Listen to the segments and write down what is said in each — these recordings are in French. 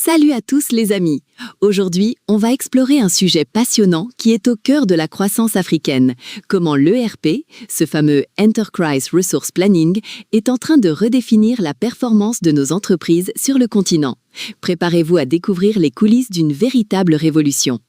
Salut à tous les amis! Aujourd'hui, on va explorer un sujet passionnant qui est au cœur de la croissance africaine. Comment l'ERP, ce fameux Enterprise Resource Planning, est en train de redéfinir la performance de nos entreprises sur le continent. Préparez-vous à découvrir les coulisses d'une véritable révolution.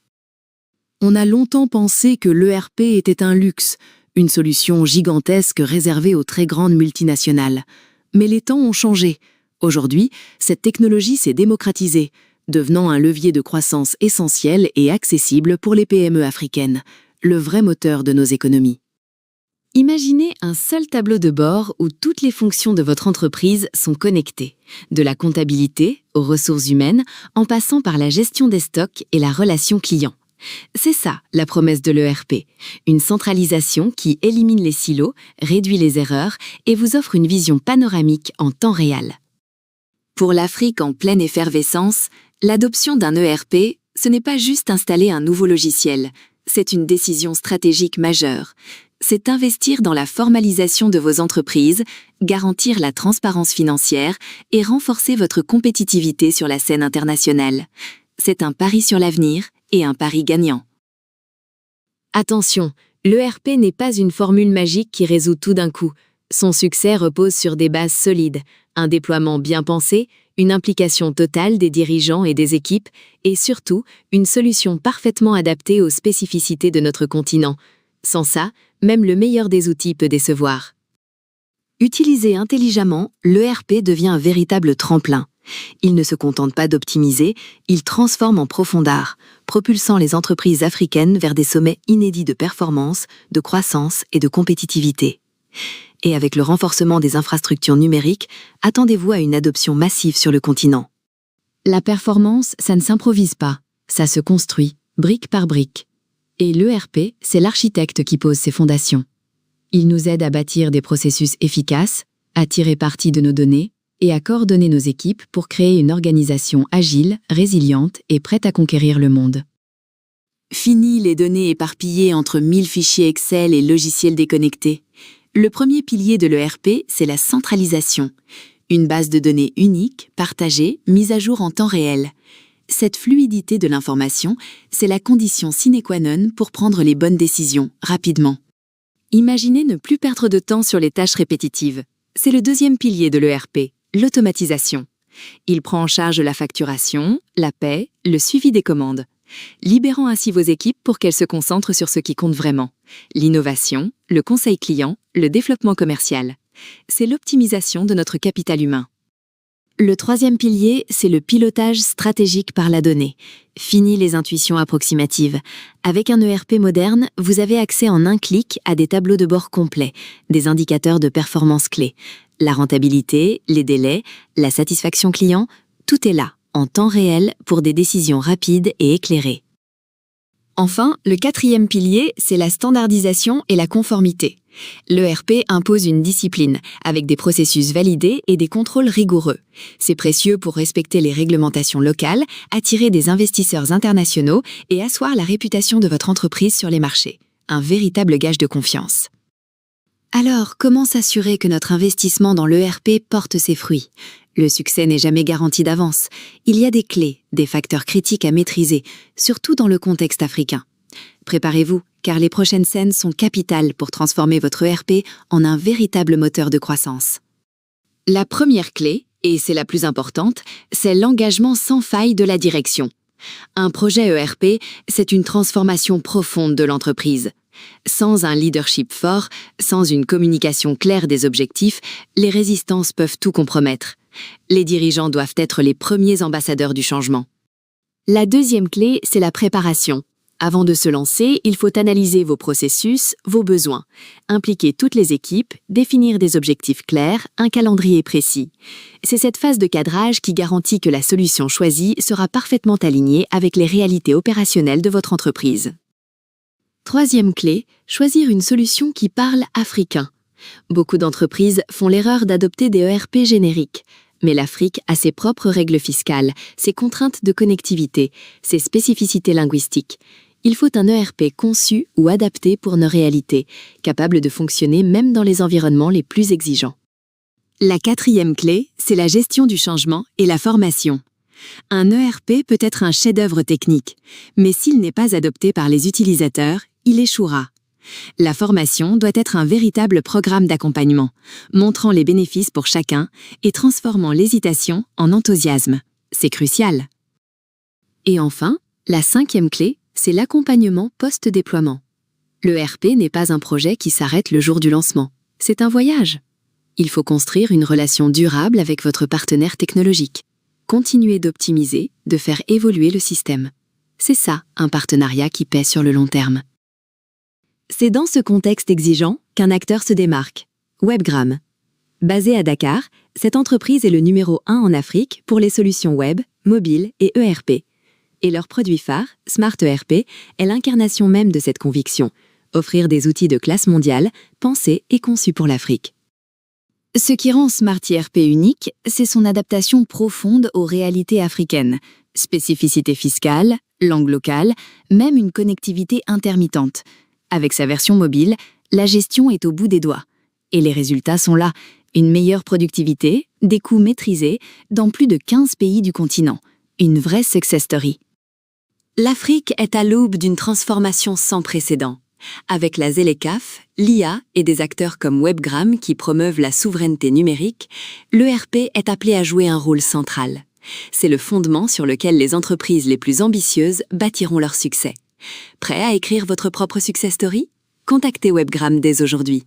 On a longtemps pensé que l'ERP était un luxe, une solution gigantesque réservée aux très grandes multinationales. Mais les temps ont changé. Aujourd'hui, cette technologie s'est démocratisée, devenant un levier de croissance essentiel et accessible pour les PME africaines, le vrai moteur de nos économies. Imaginez un seul tableau de bord où toutes les fonctions de votre entreprise sont connectées, de la comptabilité aux ressources humaines, en passant par la gestion des stocks et la relation client. C'est ça, la promesse de l'ERP, une centralisation qui élimine les silos, réduit les erreurs et vous offre une vision panoramique en temps réel. Pour l'Afrique en pleine effervescence, l'adoption d'un ERP, ce n'est pas juste installer un nouveau logiciel, c'est une décision stratégique majeure. C'est investir dans la formalisation de vos entreprises, garantir la transparence financière et renforcer votre compétitivité sur la scène internationale. C'est un pari sur l'avenir et un pari gagnant. Attention, l'ERP n'est pas une formule magique qui résout tout d'un coup. Son succès repose sur des bases solides, un déploiement bien pensé, une implication totale des dirigeants et des équipes, et surtout, une solution parfaitement adaptée aux spécificités de notre continent. Sans ça, même le meilleur des outils peut décevoir. Utilisé intelligemment, l'ERP devient un véritable tremplin. Il ne se contente pas d'optimiser, il transforme en profondeur, propulsant les entreprises africaines vers des sommets inédits de performance, de croissance et de compétitivité. Et avec le renforcement des infrastructures numériques, attendez-vous à une adoption massive sur le continent. La performance, ça ne s'improvise pas, ça se construit, brique par brique. Et l'ERP, c'est l'architecte qui pose ses fondations. Il nous aide à bâtir des processus efficaces, à tirer parti de nos données et à coordonner nos équipes pour créer une organisation agile, résiliente et prête à conquérir le monde. Fini les données éparpillées entre 1000 fichiers Excel et logiciels déconnectés. Le premier pilier de l'ERP, c'est la centralisation. Une base de données unique, partagée, mise à jour en temps réel. Cette fluidité de l'information, c'est la condition sine qua non pour prendre les bonnes décisions, rapidement. Imaginez ne plus perdre de temps sur les tâches répétitives. C'est le deuxième pilier de l'ERP, l'automatisation. Il prend en charge la facturation, la paie, le suivi des commandes, libérant ainsi vos équipes pour qu'elles se concentrent sur ce qui compte vraiment, l'innovation, le conseil client, le développement commercial. C'est l'optimisation de notre capital humain. Le troisième pilier, c'est le pilotage stratégique par la donnée. Fini les intuitions approximatives. Avec un ERP moderne, vous avez accès en un clic à des tableaux de bord complets, des indicateurs de performance clés. La rentabilité, les délais, la satisfaction client, tout est là, en temps réel, pour des décisions rapides et éclairées. Enfin, le quatrième pilier, c'est la standardisation et la conformité. L'ERP impose une discipline, avec des processus validés et des contrôles rigoureux. C'est précieux pour respecter les réglementations locales, attirer des investisseurs internationaux et asseoir la réputation de votre entreprise sur les marchés. Un véritable gage de confiance. Alors, comment s'assurer que notre investissement dans l'ERP porte ses fruits ? Le succès n'est jamais garanti d'avance. Il y a des clés, des facteurs critiques à maîtriser, surtout dans le contexte africain. Préparez-vous, car les prochaines scènes sont capitales pour transformer votre ERP en un véritable moteur de croissance. La première clé, et c'est la plus importante, c'est l'engagement sans faille de la direction. Un projet ERP, c'est une transformation profonde de l'entreprise. Sans un leadership fort, sans une communication claire des objectifs, les résistances peuvent tout compromettre. Les dirigeants doivent être les premiers ambassadeurs du changement. La deuxième clé, c'est la préparation. Avant de se lancer, il faut analyser vos processus, vos besoins, impliquer toutes les équipes, définir des objectifs clairs, un calendrier précis. C'est cette phase de cadrage qui garantit que la solution choisie sera parfaitement alignée avec les réalités opérationnelles de votre entreprise. Troisième clé, choisir une solution qui parle africain. Beaucoup d'entreprises font l'erreur d'adopter des ERP génériques. Mais l'Afrique a ses propres règles fiscales, ses contraintes de connectivité, ses spécificités linguistiques. Il faut un ERP conçu ou adapté pour nos réalités, capable de fonctionner même dans les environnements les plus exigeants. La quatrième clé, c'est la gestion du changement et la formation. Un ERP peut être un chef-d'œuvre technique, mais s'il n'est pas adopté par les utilisateurs, il échouera. La formation doit être un véritable programme d'accompagnement, montrant les bénéfices pour chacun et transformant l'hésitation en enthousiasme. C'est crucial. Et enfin, la 5e clé, c'est l'accompagnement post-déploiement. L'ERP n'est pas un projet qui s'arrête le jour du lancement. C'est un voyage. Il faut construire une relation durable avec votre partenaire technologique. Continuer d'optimiser, de faire évoluer le système. C'est ça, un partenariat qui paie sur le long terme. C'est dans ce contexte exigeant qu'un acteur se démarque. Webgram. Basée à Dakar, cette entreprise est le numéro 1 en Afrique pour les solutions web, mobiles et ERP. Et leur produit phare, Smart ERP, est l'incarnation même de cette conviction. Offrir des outils de classe mondiale, pensés et conçus pour l'Afrique. Ce qui rend Smart ERP unique, c'est son adaptation profonde aux réalités africaines. Spécificités fiscales, langue locale, même une connectivité intermittente. Avec sa version mobile, la gestion est au bout des doigts. Et les résultats sont là. Une meilleure productivité, des coûts maîtrisés, dans plus de 15 pays du continent. Une vraie success story. L'Afrique est à l'aube d'une transformation sans précédent. Avec la ZLECAf, l'IA et des acteurs comme Webgram qui promeuvent la souveraineté numérique, l'ERP est appelé à jouer un rôle central. C'est le fondement sur lequel les entreprises les plus ambitieuses bâtiront leur succès. Prêt à écrire votre propre success story ? Contactez Webgram dès aujourd'hui.